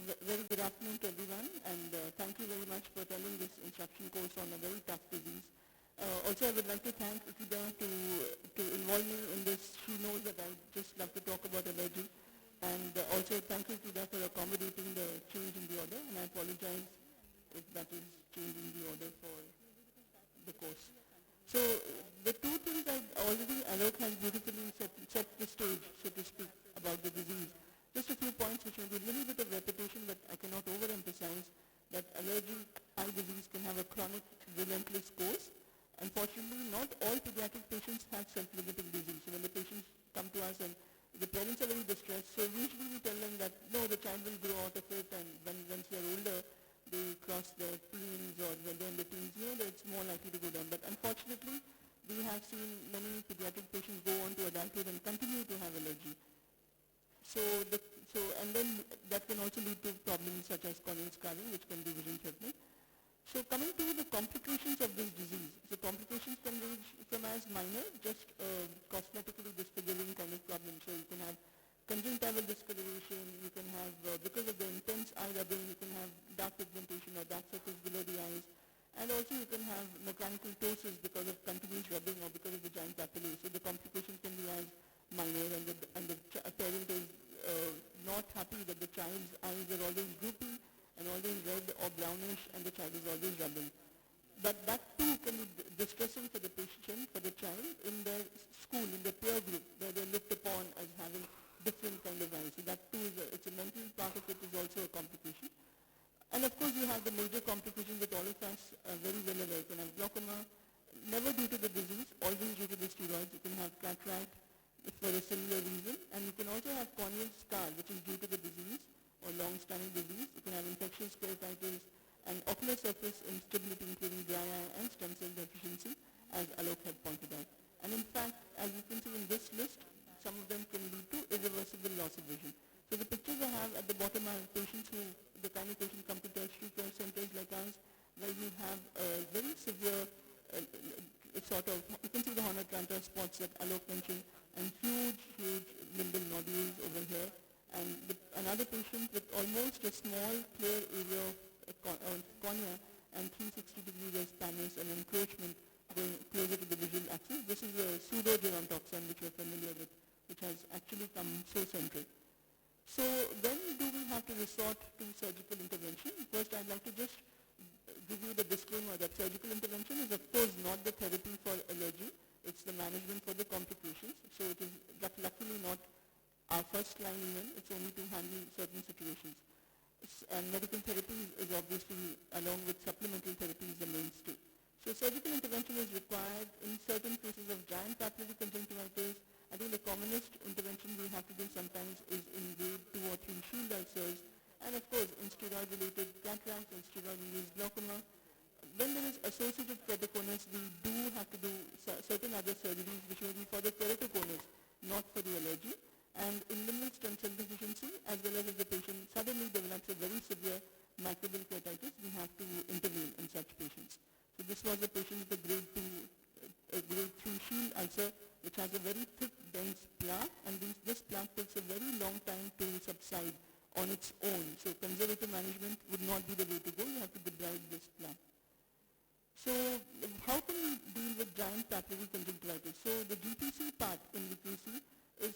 Very good afternoon to everyone, and thank you very much for attending this instruction course on a very tough disease. Also, I would like to thank Ikida to involve me in this. She knows that I just love to talk about allergy. And also thank you, Ikida, for accommodating the change in the order, and I apologize if that is changing the order for the course. So the two things that already AIOC has beautifully set the stage, so to speak, about the disease. Just a few points which may be a little bit of repetition, but I cannot overemphasize that allergic eye disease can have a chronic, relentless course. Unfortunately, not all pediatric patients have self-limiting disease. So when the patients come to us and the parents are very distressed, so usually we tell them that no, the child will grow out of it, and once they are older, they cross their teens, or when they're in the teens, that it's more likely to go down. But unfortunately, we have seen many pediatric patients go on to adulthood and continue to have allergy. And then that can also lead to problems such as corneal scarring, which can be vision threatening. So coming to the complications of this disease, the complications can range from as minor, just cosmetically disfiguring kind of problem. So you can have conjunctival discoloration, you can have, because of the intense eye rubbing, you can have dark pigmentation or dark circles below the eyes. And also you can have mechanical ptosis because of continuous rubbing or because of the giant papillae. So the complications can be as minor, and the parent is not happy that the child's eyes are always droopy and always red or brownish, and the child is always rubbing. But that too can be distressing for the patient, for the child, in their school, in the peer group, where they're looked upon as having different kind of eyes. So that too it's a mental part of it is also a complication. And of course you have the major complications that all of us are very well aware. You can have glaucoma, never due to the disease, always due to the steroids. You can have cataract for a similar reason, and you can also have corneal scar, which is due to the disease or long-standing disease. You can have infectious keratitis and ocular surface instability, including dry eye and stem cell deficiency, as AIOC had pointed out. And in fact, as you can see in this list, some of them can lead to irreversible loss of vision. So the pictures I have at the bottom are patients who, the kind of patients come to tertiary care centers like ours, where you have a very severe you can see the Horner Tranter spots that AIOC mentioned, and huge limbal nodules over here. And another patient with almost a small clear area of cornea and 360 degrees of panis and encroachment going closer to the visual axis. This is a pseudo-gerontoxin, which we're familiar with, which has actually come so centric. So when do we have to resort to surgical intervention? First, I'd like to just give you the disclaimer that surgical intervention is of course not the therapy for allergy. It's the management for the complications. So it is luckily not our first line even. It's only to handle certain situations. And medical therapy is obviously, along with supplemental therapy, is the mainstay. So surgical intervention is required in certain cases of giant papillary conjunctivitis. I think the commonest intervention we have to do sometimes is in grade 2 or 3 shield ulcers, and of course in steroid-related cataracts and steroid-induced glaucoma. When there is associated keratoconus, we do have to do certain other surgeries which may be for the keratoconus, not for the allergy. And in limbal stem cell deficiency, as well as if the patient suddenly develops a very severe microbial keratitis, we have to intervene in such patients. So this was a patient with a grade 3 shield ulcer, which has a very thick, dense plaque, and this plaque takes a very long time to subside on its own. So conservative management would not be the way to go. You have to debride this plaque. So how can we deal with giant papillary conjunctivitis? So the GPC part in UPC is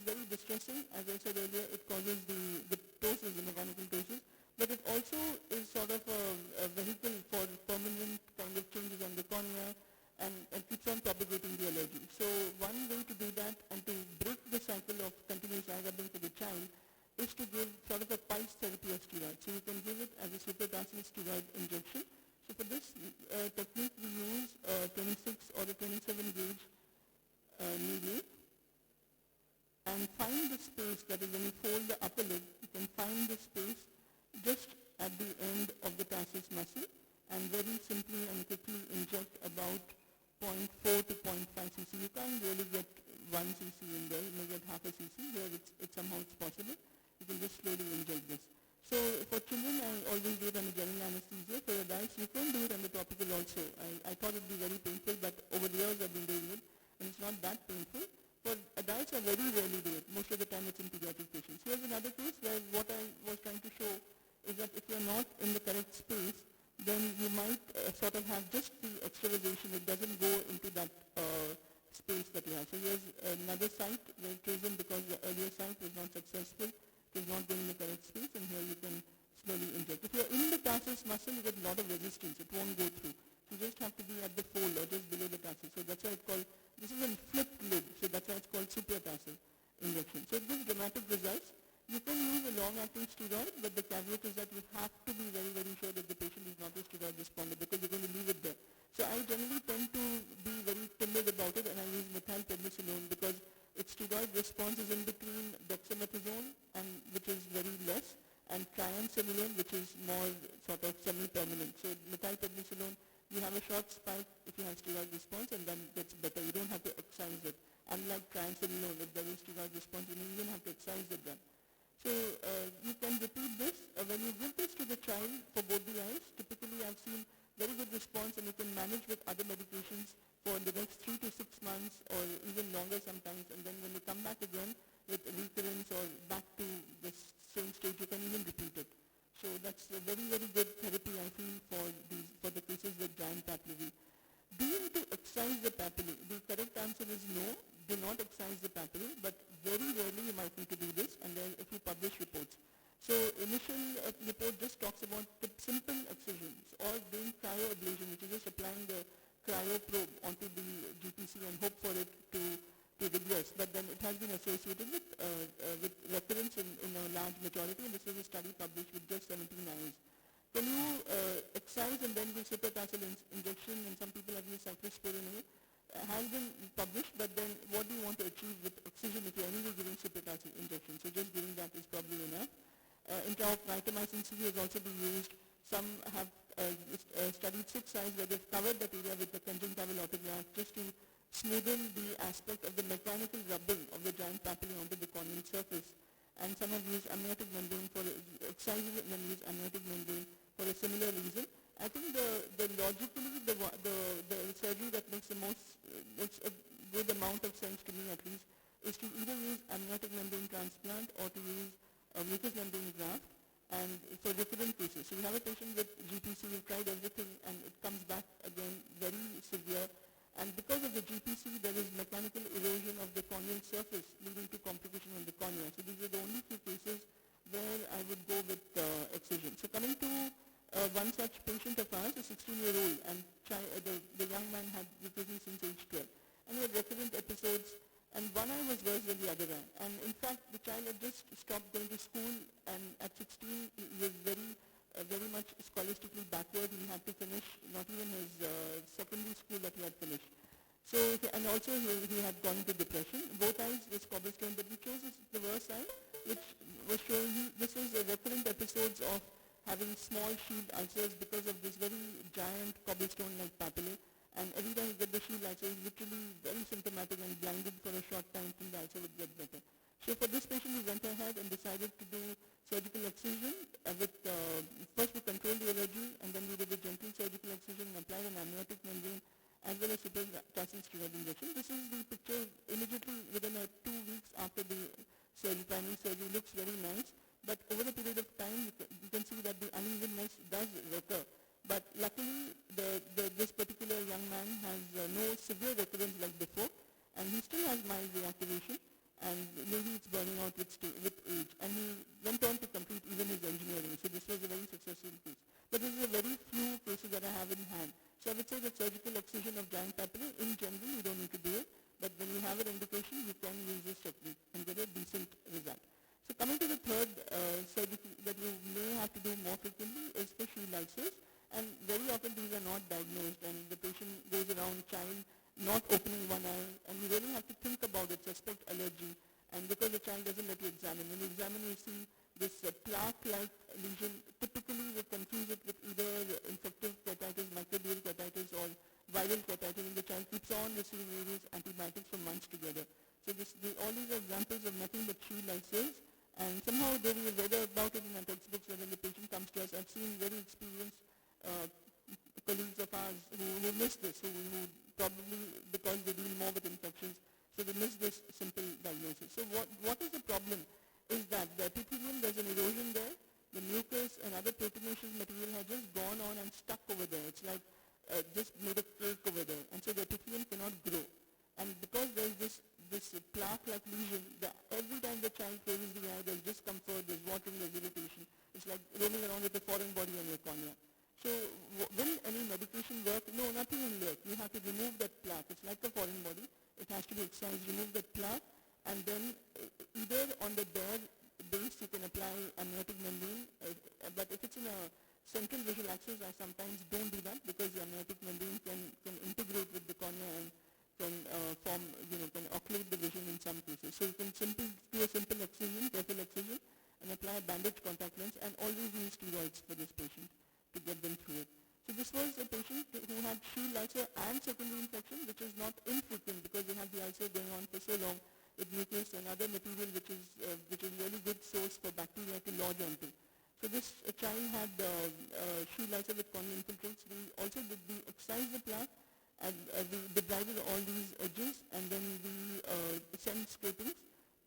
very distressing. As I said earlier, it causes the ptosis, the mechanical ptosis, but it also is sort of a vehicle for permanent kind of changes on the cornea, and keeps on propagating the allergy. So one way to do that and to break the cycle of continuous eye rubbing for the child is to give sort of a pulse therapy of steroids. So you can give it as a supratarsal steroid injection. So for this technique we use a 26 or a 27 gauge needle, and find the space, that is when you fold the upper lid, you can find the space just at the end of the tarsus muscle, and very simply and quickly inject about 0.4 to 0.5 cc. You can't really get 1 cc in there, you may get half a cc. Here somehow it's possible. You can just slowly inject this. So for children, I always do it under general anesthesia. For adults, you can do it under topical also. I thought it would be very painful, but over the years I've been doing it, and it's not that painful. For adults, I very rarely do it. Most of the time it's in pediatric patients. Here's another case where what I was trying to show then you might sort of have just the extravasation. It doesn't go into that space that you have. So here's another site chosen because the earlier site was not successful. It is not going in the correct space, and here you can slowly inject. If you're in the tarsus muscle, you get a lot of resistance. It won't go through. You just have to be at the fold or just below the tarsus. So that's why it's called, this is a flipped lid, so that's why it's called supratarsal injection. So it gives dramatic results. You can use a long-acting steroid, but the caveat is that you have to be very, very sure that the patient is not a steroid responder because you're going to leave it there. So I generally tend to be very timid about it, and I use methylprednisolone because its steroid response is in between dexamethasone, and which is very less, and triamcinolone, which is more sort of semi-permanent. So methylprednisolone, you have a short spike if you have steroid response, and then it gets better. You don't have to excise it. Unlike triamcinolone, if there is steroid response, you don't even have to excise the drug. So you can repeat this. When you give this to the child for both the eyes, typically I've seen very good response, and you can manage with other medications for the next 3 to 6 months or even longer sometimes. And then when you come back again with recurrence or back to the same stage, you can even repeat it. So that's a very, very good therapy, I feel, for the cases with giant papillae. Do you need to excise the papillae? The correct answer is no. Do not excise the papillae, but very rarely you might need to do this, and then if you publish reports. So initial report just talks about the simple excisions or doing cryoablation, which is just applying the cryo probe onto the GPC and hope for it to regress. But then it has been associated with recurrence in a large majority, and this was a study published with just 17 eyes. Can you excise and then give supratarsal injection, and some people have used cyclosporin A, has been published, but then what do you want to achieve with excision if you're anyway giving supratarsal injection? So just giving that is probably enough. Intraophthalmicin C has also been used. Some have studied 6 eyes where they've covered that area with the conjunctival autograft just to smoothen the aspect of the mechanical rubbing of the giant papillae onto the corneal surface. And some have used amniotic membrane for excising it, and then used amniotic membrane for a similar reason. I think logically the surgery that makes the most, makes a good amount of sense to me at least, is to either use amniotic membrane transplant or to use mucous membrane graft, and for recurrent cases. So we have a patient with GPC, we've tried everything, and it comes back again very severe. And because of the GPC, there is mechanical erosion of the corneal surface leading to complication on the cornea. So these are the only 2 cases where I would go with excision. So coming to one such patient of ours, a 16-year-old, and the young man had leukemia since age 12. And he had recurrent episodes, and one eye was worse than the other eye. And in fact, the child had just stopped going to school, and at 16, he was very much scholastically backward. He had to finish not even his secondary school that he had finished. So, and also he had gone into depression. Both eyes was cobblestone, but we chose the worst eye, which was showing this was recurrent episodes of having small shield ulcers because of this very giant cobblestone-like papillae. And every time you get the shield ulcer, it's literally very symptomatic and blinded for a short time till the ulcer would get better. So for this patient, we went ahead and decided to do surgical excision. First we controlled the allergy, and then we did a gentle surgical excision and applied an amniotic membrane as well as supratarsal steroid injection. This is the picture immediately within 2 weeks after the primary surgery. Looks very nice. But over the period of time, you can see that the unevenness does recur. But luckily, this particular young man has no severe recurrence like before, and he still has mild reactivation, and maybe it's burning out with age. And he went on to complete even his engineering, so this was a very successful case. But this is a very few cases that I have in hand. So I would say that surgical excision of giant papillae, in general, you don't need to do it, but when you have an indication, you can use this technique and get a decent result. So coming to the third surgery that you may have to do more frequently is for shield ulcers, and very often these are not diagnosed, and the patient goes around child not opening one eye, and you really have to think about it, suspect allergy, and because the child doesn't let you examine. When you examine, you see this plaque-like lesion. Typically, we confuse it with either infective keratitis, microbial keratitis, or viral keratitis, and the child keeps on receiving various antibiotics for months together. So all these are examples of nothing but shield ulcers. And somehow we read about it in our textbooks, and when the patient comes to us, I've seen very experienced colleagues of ours who miss this, who probably, because they deal more with infections, so they miss this simple diagnosis. So what is the problem is that the epithelium, there's an erosion there, the mucus and other proteinaceous material has just gone on and stuck over there. It's like just made a cake over there. And so the epithelium cannot grow. And because there's this plaque-like lesion, every time the child closes the eye, there's discomfort, there's watering, there's irritation. It's like roaming around with a foreign body on your cornea. So will any medication work? No, nothing will work. You have to remove that plaque. It's like a foreign body. It has to be excised. Remove that plaque, and then either on the bare base you can apply amniotic membrane, but if it's in a central visual axis, I sometimes don't do that because the amniotic membrane can integrate with the cornea and can can occlude the vision in some cases. So you can do a simple excision, careful excision, and apply a bandage contact lens, and always use steroids for this patient to get them through it. So this was a patient who had shield ulcer and secondary infection, which is not infrequent because they have the ulcer going on for so long with mucus and other material which is really good source for bacteria to lodge onto. So this child had shield ulcer with corneal infiltrates. We also did excise the plaque, and we debrided all these edges, and then we sent scrapings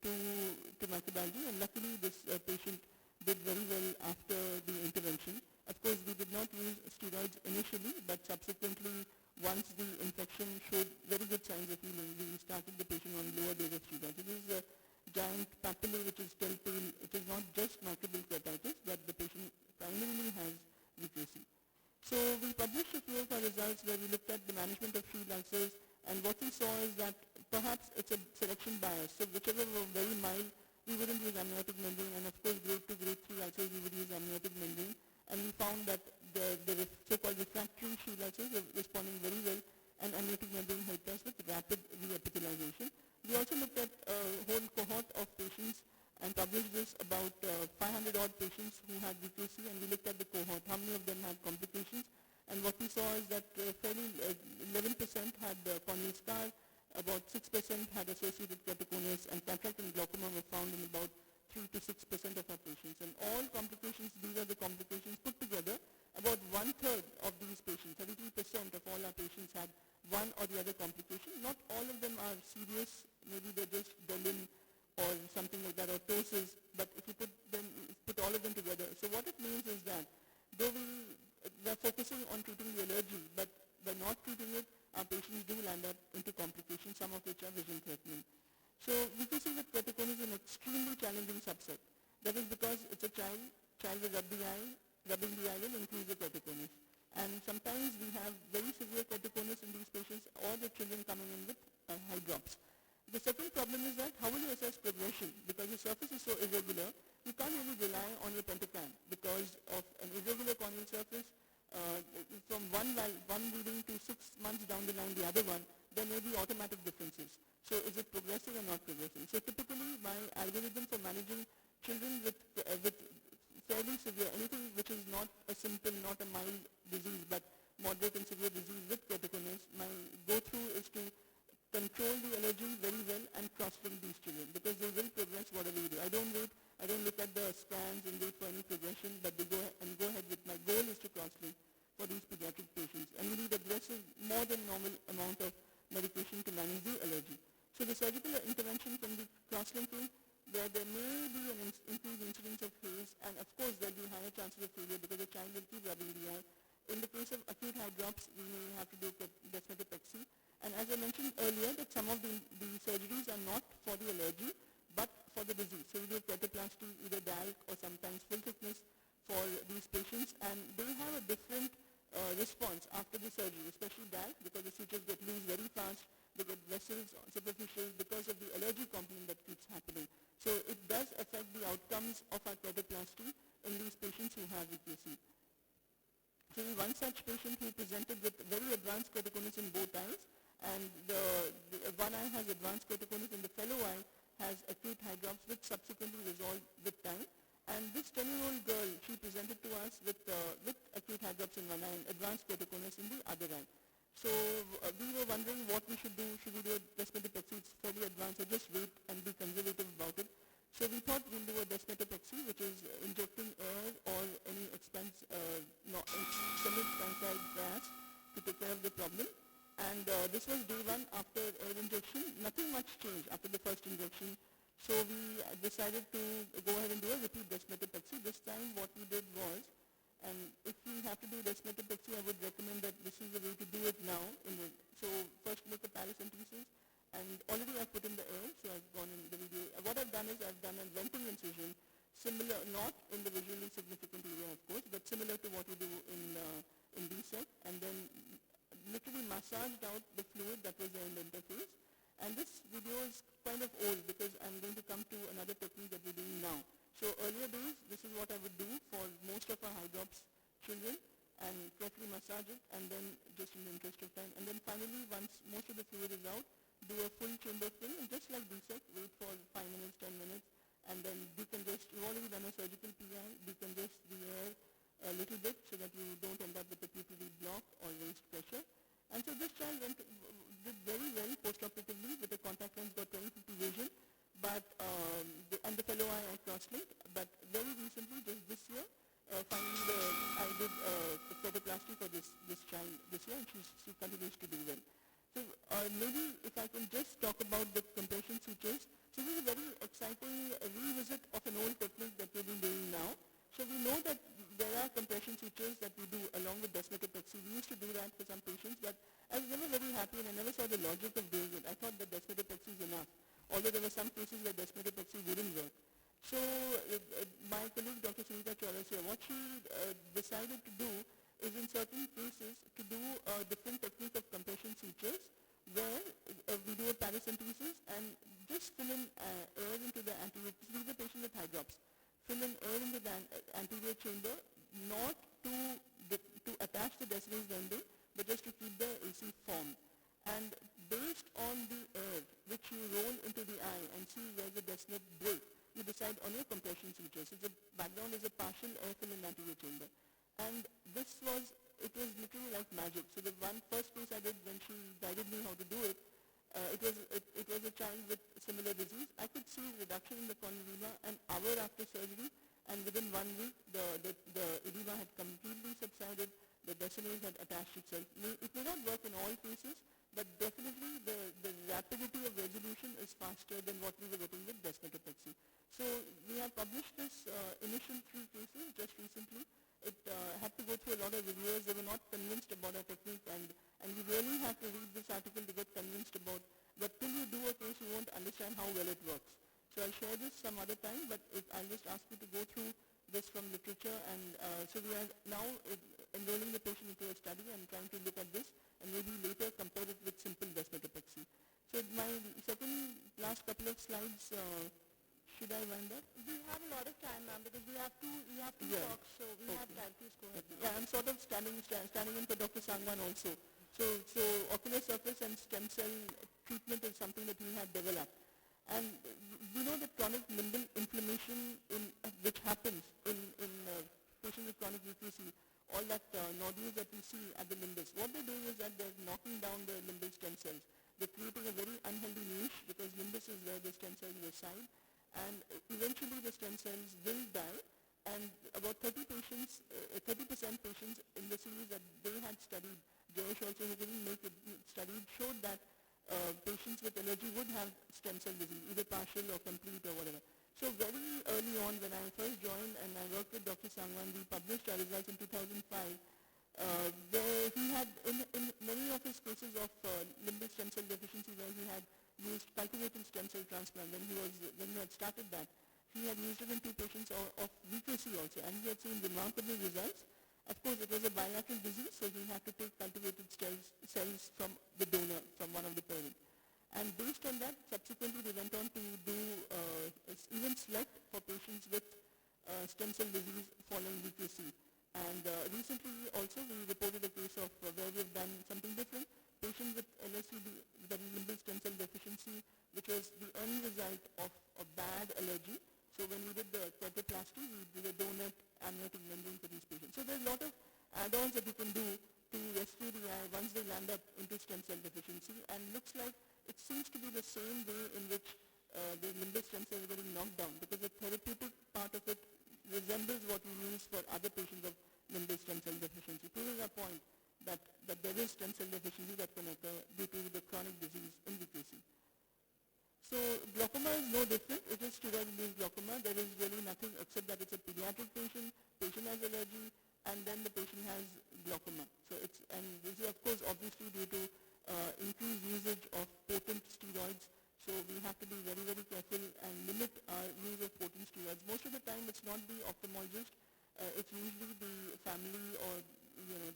to microbiology, and luckily this patient did very well after the intervention. Of course, we did not use steroids initially, but subsequently, once the infection showed very good signs of healing, we started the patient on lower dose of steroids. It is a giant papilla which is telltale. It is not just microbial keratitis, but the patient primarily has VKC. So we published a few of our results where we looked at the management of shield ulcers, and what we saw is that perhaps it's a selection bias. So whichever were very mild, we wouldn't use amniotic membrane, and of course grade 2, grade 3 ulcers we would use amniotic membrane. And we found that the so-called refractory shield ulcers are responding very well, and amniotic membrane helped us with rapid reepithelialization. We also looked at a whole cohort of patients and published this about 500 odd patients who had VKC, and we looked at the cohort, how many of them had complications. And what we saw is that fairly 11% had corneal scar, about 6% had associated keratoconus, and cataract and glaucoma were found in about 3 to 6% of our patients. And all complications, these are the complications put together, about one-third of these patients, 33% of all our patients had one or the other complication. Not all of them are serious, maybe they're just Berlin or something like that, or ptosis, but if you put all of them together. So what it means is that though we're focusing on treating the allergy, but by not treating it, our patients do land up into complications, some of which are vision threatening. So VKC with keratoconus is an extremely challenging subset. That is because it's a child will rubbing the eye will increase the keratoconus. And sometimes we have very severe keratoconus in these patients, or the children coming in with high drops. The second problem is that how will you assess progression? Because the surface is so irregular, you can't really rely on your pentacam because of an irregular corneal surface. From one reading to 6 months down the line, the other one, there may be automatic differences. So is it progressing or not progressing? So typically my algorithm for managing children with fairly severe, anything which is not a simple, not a mild disease, but moderate and severe disease with keratoconus, my go-through is to control the allergy very well and cross-link these children because they will progress whatever you do. I don't look at the scans and wait for any progression, but they go ahead with my goal is to cross-link for these pediatric patients. And we need aggressive, more than normal amount of medication to manage the allergy. So the surgical intervention can be cross-linking where there may be an increased incidence of haze, and of course there will be higher chances of failure because the child will keep rubbing the eye. In the case of acute eye drops, we may have to do desmetopexy. And as I mentioned earlier, that some of the surgeries are not for the allergy, but for the disease. So we do keratoconus, either DALC or sometimes full thickness for these patients, and they have a different response after the surgery, especially DALC, because the sutures get loose very fast, they get vessels superficial because of the allergy component that keeps happening. So it does affect the outcomes of our keratoconus in these patients who have VKC. So one such patient who presented with very advanced keratoconus in both eyes, and the one eye has advanced keratoconus and the fellow eye has acute eye drops which subsequently resolved with time. And this 10-year-old girl, she presented to us with acute eye drops in one eye and advanced keratoconus in the other eye. So we were wondering what we should do. Should we do a desmetopexy? It's fairly advanced, so just wait and be conservative about it. So we thought we'll do a desmetopexy, which is injecting air or any extended pancreatic gas to take care of the problem. And this was day 1 after air injection. Nothing much changed after the first injection. So we decided to go ahead and do a repeat desmetopexy. This time what we did was, and if we have to do desmetapexy, I would recommend that this is the way to do it now. So first make a paracentesis, and already I've put in the air, so I've gone in the video. What I've done is I've done a venting incision, similar, not in the visually significant area of course, but similar to what we do in DSEC, and then literally massaged out the fluid that was there in the interface. And this video is kind of old because I'm going to come to another technique that we're doing now. So earlier days, this is what I would do for most of our high drops children, and carefully massage it, and then just in the interest of time. And then finally, once most of the fluid is out, do a full chamber fill, and just like DSEC, wait for 5 minutes, 10 minutes, and then decongest. You've already done a surgical PI, decongest the air a little bit so that you don't end up with a pupillary block or raised pressure. And so this child did very well post-operatively with the contact lens, got 20/50 vision, but and the fellow eye cross-linked. But very recently, just this year, finally I did the photoplasty for this child this year, and she continues to do well. So maybe if I can just talk about the compression sutures. So this is a very exciting revisit of an old technique that we've been doing now. So we know that there are compression sutures that we do along with desmetapexy. We used to do that for some patients, but I was never very happy and I never saw the logic of doing it. I thought that desmetapexy is enough, although there were some cases where desmetapexy wouldn't work. So my colleague Dr. Sunita Chauras here, what she decided to do is in certain cases to do a different technique of compression sutures where we do a paracentesis and just fill in air into the anterior. This is the patient with high drops. Fill in air into the anterior chamber, not to attach the deciduous membrane, but just to keep the AC formed. And based on the air which you roll into the eye and see where the desmet break, you decide on your compression sutures. So the background is a partial air fill in anterior chamber. And it was literally like magic. So the first case I did when she guided me how to do it, it was a child with similar disease. I could see reduction in the corneal edema an hour after surgery, and within 1 week the edema had completely subsided, the decimals had attached itself. It may not work in all cases, but definitely the rapidity of resolution is faster than what we were getting with desmetapexy. So we have published this initial 3 cases just recently. It had to go through a lot of reviewers. They were not convinced about our technique, and you really have to read this article to get convinced about. But till you do a case, you won't understand how well it works. So I'll share this some other time, but I'll just ask you to go through this from literature. And so we are now enrolling the patient into a study and trying to look at this, and maybe later compare it with simple desmetapexy. So my last couple of slides. Should I wind up? We have a lot of time, ma'am, because we have to talk, so we have time. Please go ahead. Yeah, I'm sort of standing in for Dr. Sangwan also. So ocular surface and stem cell treatment is something that we have developed. And we know that chronic limbal inflammation which happens in patients with chronic UPC, all that nodules that we see at the limbus, what they're doing is that they're knocking down the limbal stem cells. They're creating a very unhealthy niche because limbus is where the stem cells reside. And eventually the stem cells will die, and about 30% patients in the series that they had studied, Josh also who didn't make it studied, showed that patients with allergy would have stem cell disease, either partial or complete or whatever. So very early on when I first joined and I worked with Dr. Sangwan, we published our results in 2005. He had, in many of his cases of limbal stem cell deficiency where he had used cultivated stem cell transplant, when he had started that, he had used it in 2 patients of VKC also, and he had seen remarkable results. Of course, it was a bilateral disease, so he had to take cultivated cells from the donor, from one of the parents. And based on that, subsequently they went on to do even select for patients with stem cell disease following VKC. And recently also we reported a case of where we have done something different. Patient with LSD, that is limbal stem cell deficiency, which was the end result of a bad allergy. So when we did the photoplasty, we did a donut amniotic membrane for these patients. So there are a lot of add-ons that you can do to rescue the eye once they land up into stem cell deficiency, and looks like it seems to be the same way in which the limbal stem cells are getting knocked down, because the therapeutic part of it resembles what we use for other patients of limbal stem cell deficiency. Proving our point that there is stem cell deficiency that can occur due to the chronic disease in VKC. So glaucoma is no different. It is steroid-induced glaucoma. There is really nothing except that it's a pediatric patient has allergy, and then the patient has glaucoma. So and this is of course obviously due to increased usage of potent steroids. So we have to be very, very careful and limit our use of potent steroids. Most of the time it's not the ophthalmologist, it's usually the family or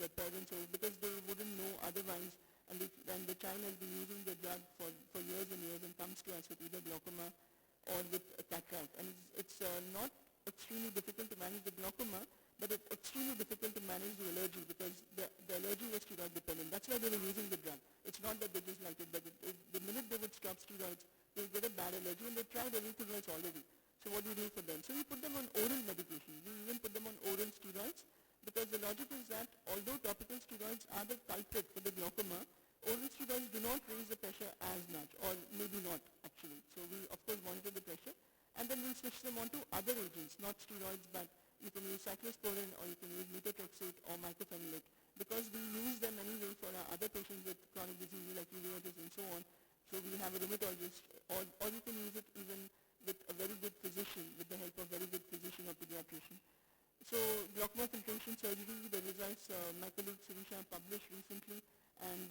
the parents, or because they wouldn't know otherwise, and the child has been using the drug for years and years and comes to us with either glaucoma or with a cataract. And it's not extremely difficult to manage the glaucoma, but it's extremely difficult to manage the allergy because the allergy was steroid dependent. That's why they were using the drug. It's not that they just liked it, but the minute they would stop steroids, they get a bad allergy, and they tried everything else already. So what do you do for them? So you put them on oral medication. You even put them on oral steroids, because the logic is that although topical steroids are the culprit for the glaucoma, oral steroids do not raise the pressure as much, or maybe not actually. So we of course monitor the pressure, and then we switch them on to other agents, not steroids, but you can use cyclosporin, or you can use methotrexate or mycophenolate, because we use them anyway for our other patients with chronic diseases like uveitis and so on. So we have a rheumatologist, or you can use it even with a very good physician, with the help of very good physician or pediatrician. So glaucoma filtration surgery, the results my colleague Sirisha published recently, and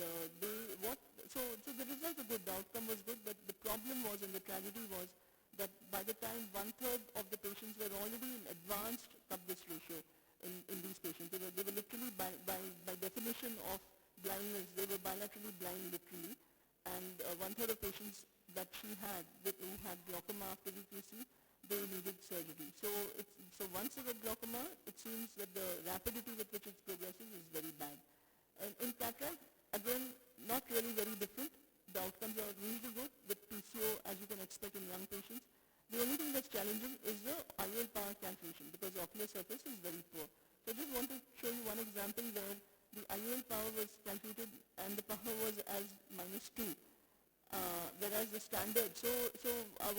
so the results are good, the outcome was good, but the problem was, and the tragedy was, that by the time 1/3 of the patients were already in advanced cup-disc ratio in these patients. They were literally, by definition of blindness, they were bilaterally blind literally, and 1/3 of patients that she had, who had glaucoma after VQC, they needed surgery. So once they get glaucoma, it seems that the rapidity with which it progresses is very bad. And in cataract, again, not really very different. The outcomes are reasonably good with PCO, as you can expect in young patients. The only thing that's challenging is the IOL power calculation, because the ocular surface is very poor. So I just want to show you one example where the IOL power was calculated and the power was as -2, whereas the standard. So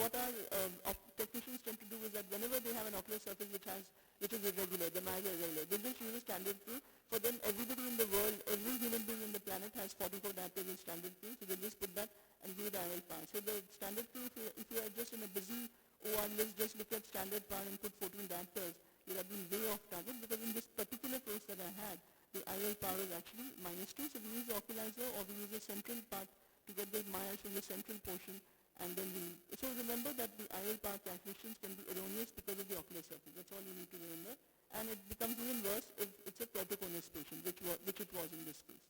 what our technicians tend to do is that whenever they have an ocular surface which is irregular, the miles are irregular, they just use a standard proof. For them, everybody in the world, every human being in the planet has 44 diopters in standard proof, so they just put that and give the IOL power. So the standard proof, if you are just in a busy OR list, just look at standard power and put 14 diopters, you have been way off target, because in this particular case that I had, the IOL power is actually -2, so we use the oculizer, or we use a central part to get the miles from the central portion, and then so remember that the IOL power calculations can be erroneous because of the ocular surface. That's all you need to remember, and it becomes even worse if it's a keratoconus patient, which it was in this case.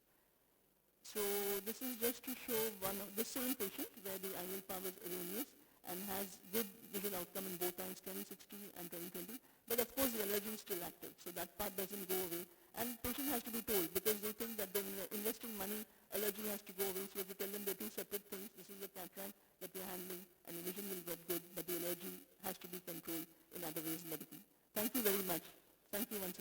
So this is just to show the same patient where the IOL power is erroneous and has good visual outcome in both times, 2060 and 2020. But of course the allergy is still active, so that part doesn't go away. And patient has to be told, because they think that they're investing money, allergy has to go away. So you have to tell them they're two separate things. This is a cataract that you're handling, and the vision will get good, but the allergy has to be controlled in other ways medically. Thank you very much. Thank you once again.